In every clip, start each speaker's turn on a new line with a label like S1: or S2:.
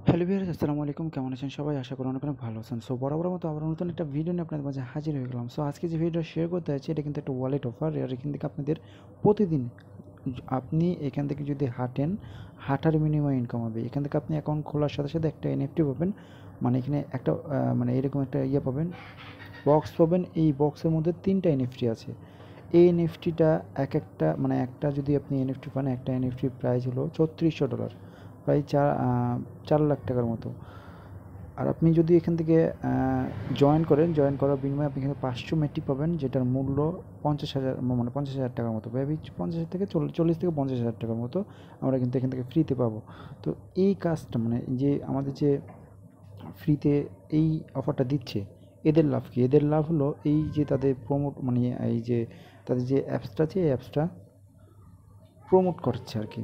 S1: Hello viewers, আসসালামু আলাইকুম। কেমন আছেন সবাই? আশা করি অনেক ভালো আছেন। সো বরাবরের মতো আবার নতুন একটা ভিডিও নিয়ে আপনাদের মাঝে হাজির হয়ে গেলাম। সো আজকে যে ভিডিওটা শেয়ার করতে যাচ্ছি এটা কিন্তু একটা ওয়ালেট অফার। আর এখান থেকে আপনাদের প্রতিদিন আপনি এখান থেকে যদি হাঁটার বিনিময়ে ইনকাম হবে। এখান থেকে আপনি অ্যাকাউন্ট খোলার সাথে সাথে একটা এনএফটি পাবেন। মানে এখানে একটা মানে এরকম একটা পাবেন, বক্স পাবেন। এই বক্সের মধ্যে ৩টা এনএফটি আছে। এই এনএফটিটা একটা মানে একটা যদি আপনি এনএফটি পান, একটা এনএফটির প্রাইস হলো $৩৬০০, প্রায় ৪ লাখ টাকার মতো। আর আপনি যদি এখান থেকে জয়েন করার বিনিময়ে আপনি এখানে 500 মেট্রিক পাবেন, যেটার মূল্য 50,000, মানে 50,000 টাকার মতো। মেবি 50 থেকে 40 থেকে 50,000 টাকার মতো আমরা কিন্তু এখান থেকে ফ্রিতে পাবো। তো এই কাজটা মানে যে আমাদের যে ফ্রিতে এই অফারটা দিচ্ছে, এদের লাভ কি? এদের লাভ হলো এই যে তাদের মানে এই যে তাদের যে অ্যাপসটা আছে, এই অ্যাপসটা প্রমোট করছে আর কি।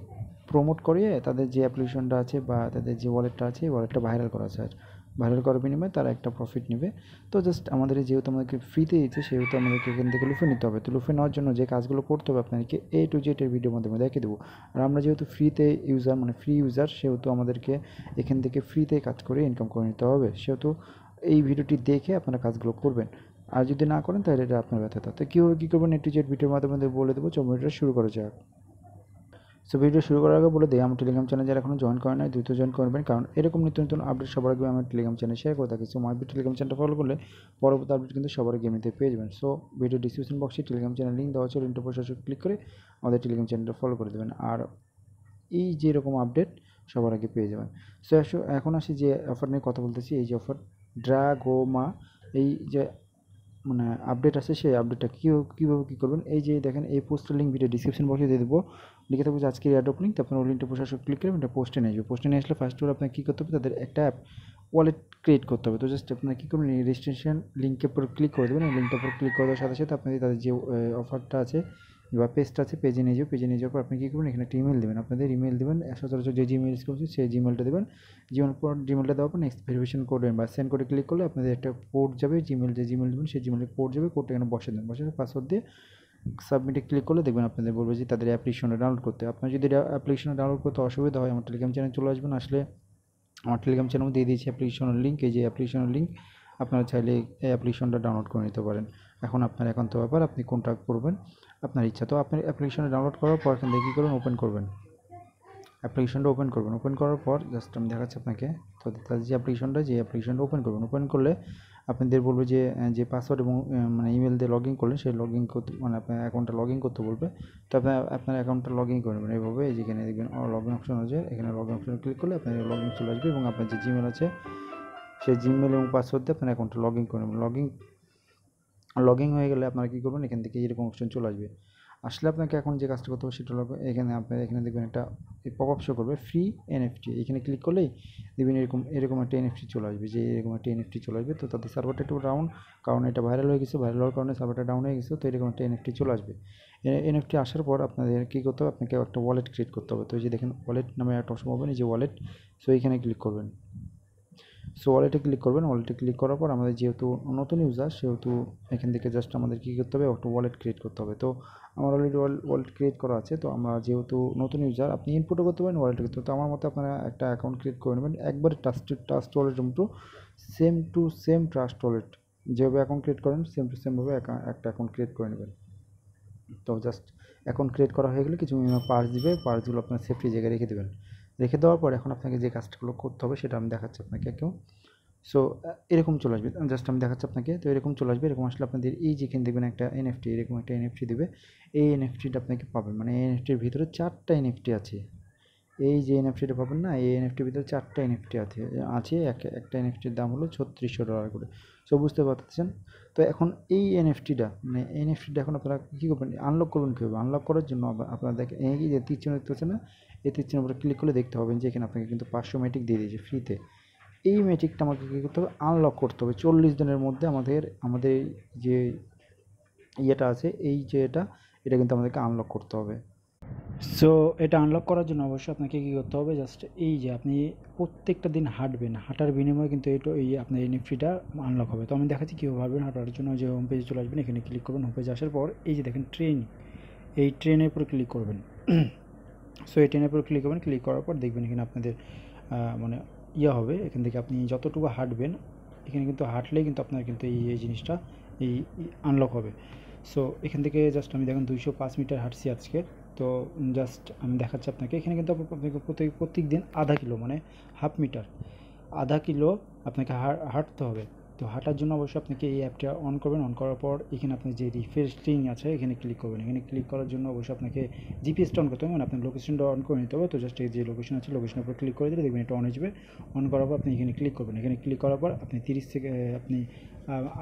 S1: প্রমোট করিয়ে তাদের যে অ্যাপ্লিকেশনটা আছে বা তাদের যে ওয়ালেটটা আছে, এই ওয়ালেটটা ভাইরাল করা আছে। আর ভাইরাল করার বিনিময়ে তারা একটা প্রফিট নেবে। তো জাস্ট আমাদের যেহেতু আমাদেরকে ফ্রিতে দিচ্ছে, সেহেতু আমাদেরকে এখান থেকে লুফে নিতে হবে। তো লুফে নেওয়ার জন্য যে কাজগুলো করতে হবে আপনাদেরকে A to Z এর ভিডিওর মাধ্যমে দেখিয়ে দেবো। আর আমরা যেহেতু ফ্রিতে ইউজার, মানে ফ্রি ইউজার, সেহেতু আমাদেরকে এখান থেকে ফ্রিতে কাজ করে ইনকাম করে নিতে হবে। সেহেতু এই ভিডিওটি দেখে আপনারা কাজগুলো করবেন। আর যদি না করেন তাহলে এটা আপনার ব্যর্থতা। তো কীভাবে কী করবেন A to Z ভিডিওর মাধ্যমে বলে দেবো। চলুন ভিডিওটা শুরু করা যাক। সো ভিডিও শুরু করার আগে বলে দিই, আমার টেলিগ্রাম চ্যানেল যারা এখনও জয়েন করে নাই দ্রুত জয়েন করবেন, কারণ এরকম নিত্য নতুন আপডেট সবার আগে আমার টেলিগ্রাম চ্যানেল শেয়ার করে থাকি। সো মাই টেলিগ্রাম চ্যানেলটা ফলো করলে পরবর্তী আপডেট কিন্তু সবার আগে এমনিতে পেয়ে যাবেন। সো ভিডিও ডিসক্রিপশন বক্সে টেলিগ্রাম চ্যানেল লিঙ্ক দেওয়া আছে, লিঙ্কটা প্রশাসক ক্লিক করে আমাদের টেলিগ্রাম চ্যানেলটা ফলো করে দেবেন। আর এই যে এরকম আপডেট সবার আগে পেয়ে যাবেন। সো এখন আসি যে অফার নিয়ে কথা বলতেছি। এই যে অফার ড্রাগোমা, এই যে মানে আপডেট আছে, সেই আপডেটটা কীভাবে কী করবেন, এই যে দেখেন এই পোস্টের লিঙ্ক ভিডিও ডিসক্রিপশন বক্সে দিয়ে দেবো। লিখে থাকবো যে আজকের এয়ারড্রপ লিঙ্ক, তারপর ওই লিঙ্কটা প্রশাসক ক্লিক করে এটা পোস্টে নিয়ে আসবে। পোস্টে নিয়ে আসলে ফার্স্ট অফ অল আপনাকে কী করতে হবে, তাদের একটা অ্যাপ ওয়ালেট ক্রিয়েট করতে হবে। তো জাস্ট আপনারা কী করবেন, রেজিস্ট্রেশন লিঙ্কের উপর ক্লিক করে দেবেন। এই লিঙ্কটার উপর ক্লিক করার সাথে সাথে আপনাদের তাদের যে অফারটা আছে বা পেজটা আছে, পেজে নিয়ে যাবে। পেজে নিয়ে যাওয়ার পর আপনি কী করবেন, এখানে একটা ইমেল দেবেন। আপনাদের ইমেল দেবেন, সচরাচর যে জিমেল ইউজ করছে সেই জিমেলটা দেবেন। জিমেলটা দেওয়ার পর নেক্সট ভেরিফিকেশন কোড বা সেন্ড কোডে ক্লিক করলে আপনাদের একটা কোড যাবে। যে জিমেল দেবেন সেই জিমেলে কোড যাবে। কোডটা এখানে বসে দেবেন, বসে পাসওয়ার্ড দিয়ে সাবমিটে ক্লিক করলে দেখবেন আপনাদের বলবে যে তাদের অ্যাপ্লিকেশনটা ডাউনলোড করতে। আপনার যদি অ্যাপ্লিকেশনটা ডাউনলোড করতে অসুবিধা হয়, আমার টেলিগ্রাম চ্যানেল চলে আসবেন। আসলে আমার টেলিগ্রাম চ্যানেল দিয়ে দিয়েছি অ্যাপ্লিকেশনের লিঙ্ক। এই যে অ্যাপ্লিকেশনের লিঙ্ক, আপনারা চাইলে এই অ্যাপ্লিকেশনটা ডাউনলোড করে নিতে পারেন। এখন আপনার একান্ত ব্যাপার, আপনি কোনটা করবেন আপনার ইচ্ছা। তো আপনি অ্যাপ্লিকেশনটা ডাউনলোড করার পর এখান থেকে কী করবেন, ওপেন করবেন। অ্যাপ্লিকেশনটা ওপেন করবেন। ওপেন করার পর জাস্ট আমি দেখাচ্ছি আপনাকে। তো তাদের যে অ্যাপ্লিকেশনটা ওপেন করবেন। ওপেন করলে আপনাদের বলবে যে পাসওয়ার্ড এবং মানে ইমেল দিয়ে লগ ইন করলেন, সেই লগ ইন করতে, মানে আপনার অ্যাকাউন্টটা লগ ইন করতে বলবে। তো আপনার অ্যাকাউন্টটা লগ ইন করে নেবেন এইভাবে। এই যেখানে দেখবেন লগ ইন অপশন আছে, এখানে লগ ইন অপশনে ক্লিক করলে আপনার লগ ইন চলে আসবে এবং আপনার যে জিমেল আছে সেই জিমেল এবং পাসওয়ার্ড দিয়ে আপনার অ্যাকাউন্টটা লগ ইন করে নেবেন। লগ ইন হয়ে গেলে আপনারা কী করবেন, এখান থেকে এরকম অপশন চলে আসবে। আসলে আপনাকে এখন যে কাজটা করতে হবে সেটা হলো, এখানে দেখবেন একটা পপ আপ শো করবে, ফ্রি এনএফটি। এখানে ক্লিক করলেই দেখবেন এরকম একটা এনএফটি চলে আসবে, যে এরকম একটা এনএফটি চলে আসবে। তো তাদের সার্ভারটা একটু ডাউন, কারণ এটা ভাইরাল হয়ে গেছে। ভাইরাল হওয়ার কারণে সার্ভারটা ডাউন হয়ে গেছে। তো এরকম একটা এনএফটি চলে আসবে। এনএফটি আসার পর আপনাদের কী করতে হবে, আপনাকে একটা ওয়ালেট ক্রিয়েট করতে হবে। তো এই যে দেখেন ওয়ালেট নামে একটা অপশন পাবেন, এই যে ওয়ালেট। সো এইখানে ক্লিক করবেন। সো ওয়ালেটে ক্লিক করবেন। ওয়ালেটে ক্লিক করার পর আমাদের যেহেতু নতুন ইউজার, সেহেতু এখান থেকে জাস্ট আমাদের কী করতে হবে, একটা ওয়ালেট ক্রিয়েট করতে হবে। তো আমার অলরেডি ওয়ালেট ক্রিয়েট করা আছে। তো আমরা যেহেতু নতুন ইউজার, আপনি ইনপুটও করতে পারেন, ওয়ালেট করতে পারেন। তো আমার মতে আপনারা একটা অ্যাকাউন্ট ক্রিয়েট করে নেবেন, একবারে ট্রাস্ট ওয়ালেটের মতো, টু সেম ট্রাস্ট ওয়ালেট যেভাবে অ্যাকাউন্ট ক্রিয়েট করেন, সেম টু সেমভাবে একটা অ্যাকাউন্ট ক্রিয়েট করে নেবেন। তো জাস্ট অ্যাকাউন্ট ক্রিয়েট করা হয়ে গেলে কিছু পার্স দিবে, পার্সগুলো আপনার সেফটি জায়গায় রেখে দেবেন। রেখে দেওয়ার পর এখন আপনাকে যে কাজগুলো করতে হবে সেটা আমি দেখাচ্ছি আপনাকে একটু। সো এরকম চলে আসবে, জাস্ট আমি দেখাচ্ছি আপনাকে। তো এরকম চলে আসবে। এরকম আসলে আপনাদের এই যেখানে দেখবেন একটা এনএফটি, এরকম একটা এনএফটি দেবে। এই এনএফটিটা আপনাকে পাবেন, মানে এই এনএফটির ভিতরে 4টা এনএফটি আছে। এই যে এনএফটিটা পাবেন না, এই এনএফটির ভিতরে 4টা এনএফটি আছে। একটা এনএফটির দাম হলো $3600 করে। সো বুঝতে পারতেছেন। তো এখন এই এনএফটিটা এখন আপনারা কী করবেন, আনলক করবেন কীভাবে? আনলক করার জন্য আপনারা দেখেন এই যে তীর চিহ্ন দেখতে পাচ্ছেন না, এই তীর চিহ্নের উপরে ক্লিক করলে দেখতে পাবেন যে এখানে আপনাকে কিন্তু 500 মেটিক দিয়ে দিয়েছে ফ্রিতে। এই ম্যাজিকটা আমাকে কী করতে হবে, আনলক করতে হবে 40 দিনের মধ্যে। আমাদের যে ইয়েটা আছে, এই যে এটা কিন্তু আমাদেরকে আনলক করতে হবে। সো এটা আনলক করার জন্য অবশ্যই আপনাকে কী করতে হবে, জাস্ট এই যে আপনি প্রত্যেকটা দিন হাঁটবেন, হাঁটার বিনিময়ে কিন্তু আপনার এনএফটিটা আনলক হবে। তো আমি দেখাচ্ছি কীভাবে হাঁটবেন। হাঁটার জন্য যে হোম পেজে চলে আসবেন, এখানে ক্লিক করবেন। হোম পেজে আসার পর এই যে দেখেন এই ট্রেনের উপর ক্লিক করবেন। সো এই ট্রেনের উপর ক্লিক করবেন। ক্লিক করার পর দেখবেন এখানে আপনাদের মানে হবে, এখান থেকে আপনি যতটুকু হাঁটবেন, এখানে কিন্তু হাঁটলেই কিন্তু আপনার কিন্তু এই জিনিসটা এই আনলক হবে। সো এখান থেকে জাস্ট আমি দেখুন 205 মিটার হাঁটছি আজকে। তো জাস্ট আমি দেখাচ্ছি আপনাকে, এখানে কিন্তু আপনাকে প্রত্যেক দিন আধা কিলো মানে হাফ মিটার, আধা কিলো আপনাকে হাঁটতে হবে। তো হাঁটার জন্য অবশ্যই আপনাকে এই অ্যাপটা অন করবেন। অন করার পর এখানে আপনি যে রিফ্রেশিং আছে এখানে ক্লিক করবেন। এখানে ক্লিক করার জন্য অবশ্যই আপনাকে জিপিএসটা অন করতে হবে, মানে আপনার লোকেশনটা অন করে নিতে হবে। তো জাস্ট এই যে লোকেশন আছে লোকেশনের উপর ক্লিক করে দিলে দেখবেন এটা অন হয়ে যাবে। অন করার পর আপনি এখানে ক্লিক করবেন। এখানে ক্লিক করার পর আপনি 30 থেকে আপনি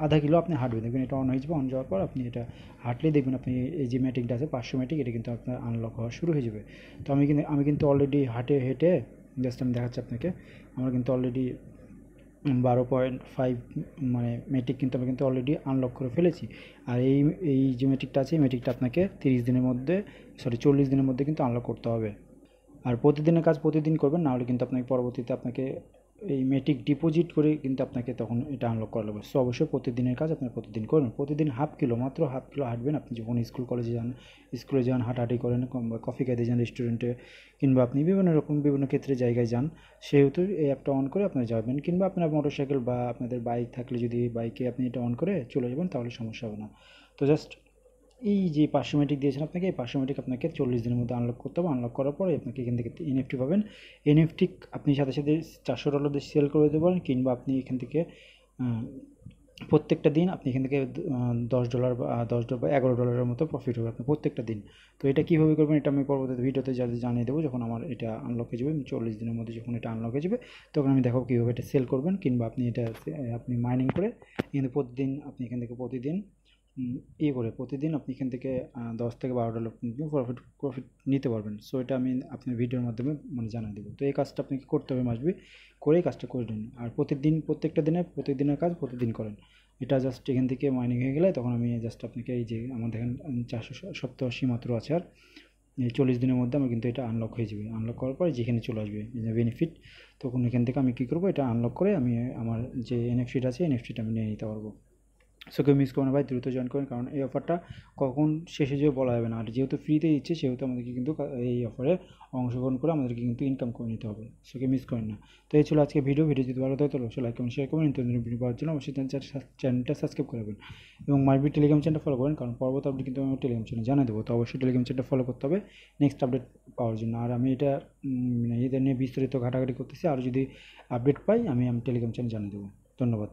S1: আধা কিলো আপনি হাঁটবেন, দেখবেন এটা অন হয়ে যাবে। অন যাওয়ার পর আপনি এটা হাঁটলেই দেখবেন আপনি এই যে ম্যাটিকটা আছে 500 ম্যাটিক, এটা কিন্তু আপনার আনলক হওয়া শুরু হয়ে যাবে। তো আমি কিন্তু অলরেডি হেঁটে জাস্ট আমি দেখাচ্ছি আপনাকে, আমার কিন্তু অলরেডি 12.5 মানে মেট্রিক কিন্তু আমি কিন্তু অলরেডি আনলক করে ফেলেছি। আর এই যে মেট্রিকটা আছে এই মেট্রিকটা আপনাকে 40 দিনের মধ্যে কিন্তু আনলক করতে হবে। আর প্রতিদিনের কাজ প্রতিদিন করবেন, নাহলে কিন্তু আপনাকে পরবর্তীতে আপনাকে এই মেটিক ডিপোজিট করে কিন্তু আপনাকে তখন এটা আনলক করা লাগবে। সো অবশ্যই প্রতিদিনের কাজ আপনার প্রতিদিন করবেন। প্রতিদিন মাত্র হাফ কিলো হাঁটবেন। আপনি যখন স্কুল কলেজে যান, স্কুলে যান, হাঁটাহাঁটি করেন, বা কফি খেতে যান রেস্টুরেন্টে, কিংবা আপনি বিভিন্ন ক্ষেত্রে জায়গায় যান, সেহেতু এই অ্যাপটা অন করে আপনারা যাবেন। কিংবা আপনার মোটরসাইকেল বা আপনাদের বাইক থাকলে যদি বাইকে আপনি এটা অন করে চলে যাবেন তাহলে সমস্যা হবে না। তো জাস্ট এই যে 500 মেট্রিক দিয়েছেন আপনাকে, এই 500 মেট্রিক আপনাকে 40 দিনের মধ্যে আনলক করতে হবে। আনলক করার পরে আপনাকে এখান থেকে এনএফটি পাবেন। এনএফটি আপনি সাথে সাথে $400 দিয়ে সেল করে দিতে পারেন, কিংবা আপনি এখান থেকে প্রত্যেকটা দিন আপনি এখান থেকে $10 বা $10 বা $11 মতো প্রফিট হবে আপনার প্রত্যেকটা দিন। তো এটা কীভাবে করবেন এটা আমি পরবর্তী ভিডিওতে জানিয়ে দেবো, যখন আমার এটা আনলক হয়ে যাবে। 40 দিনের মধ্যে যখন এটা আনলক হয়ে যাবে তখন আমি দেখাবো কীভাবে এটা সেল করবেন, কিংবা আপনি এটা আপনি মাইনিং করে কিন্তু প্রতিদিন আপনি এখান থেকে প্রতিদিন প্রতিদিন আপনি এখান থেকে $10 থেকে $12 প্রফিট নিতে পারবেন। সো এটা আমি আপনার ভিডিওর মাধ্যমে মানে জানিয়ে দেবো। তো এই কাজটা আপনাকে করতে হবে মাসবি, করেই কাজটা করে নিন। আর প্রত্যেকদিনের কাজ প্রতিদিন করেন। এটা জাস্ট এখান থেকে মাইনিং হয়ে গেলে তখন আমি জাস্ট আপনাকে এই যে আমার দেখেন 487 মাত্র আছে, আর এই 40 দিনের মধ্যে আমার কিন্তু এটা আনলক হয়ে যাবে। আনলক করার পর যেখানে চলে আসবে বেনিফিট, তখন এখান থেকে আমি কী করবো, এটা আনলক করে আমি আমার যে এনএফটিটা আছে এনএফটিটা আমি নিয়ে নিতে পারবো। সো কেউ মিস করবেন না ভাই, দ্রুত জয়েন করেন, কারণ এই অফারটা কখন শেষ হয়ে যাবে বলা যাবে না। আর যেহেতু ফ্রিতে দিচ্ছে সেহেতু আমাদেরকে কিন্তু এই অফারে অংশগ্রহণ করে আমাদেরকে কিন্তু ইনকাম করে নিতে হবে। সো কেউ মিস করেন না। তো এই ছিল আজকে ভিডিও যদি ভালো থাকে তাহলে অবশ্যই লাইক কমেন্ট শেয়ার করবেন। নতুন ভিডিও পাওয়ার জন্য অবশ্যই চ্যানেলটা সাবস্ক্রাইব করবেন, এবং মাইবি টেলিগ্রাম চ্যানেলটা ফলো করেন, কারণ পরবর্তী আপডেট কিন্তু আমি টেলিগ্রাম চ্যানেল জানিয়ে দেবো। তো অবশ্যই টেলিগ্রাম চ্যানেলটা ফলো করতে হবে নেক্সট আপডেট পাওয়ার জন্য। আর আমি এটা এদের নিয়ে বিস্তারিত ঘাটাঘাটি করতেছি, আর যদি আপডেট পাই আমি টেলিগ্রাম চ্যানেল জানিয়ে দেবো। ধন্যবাদ।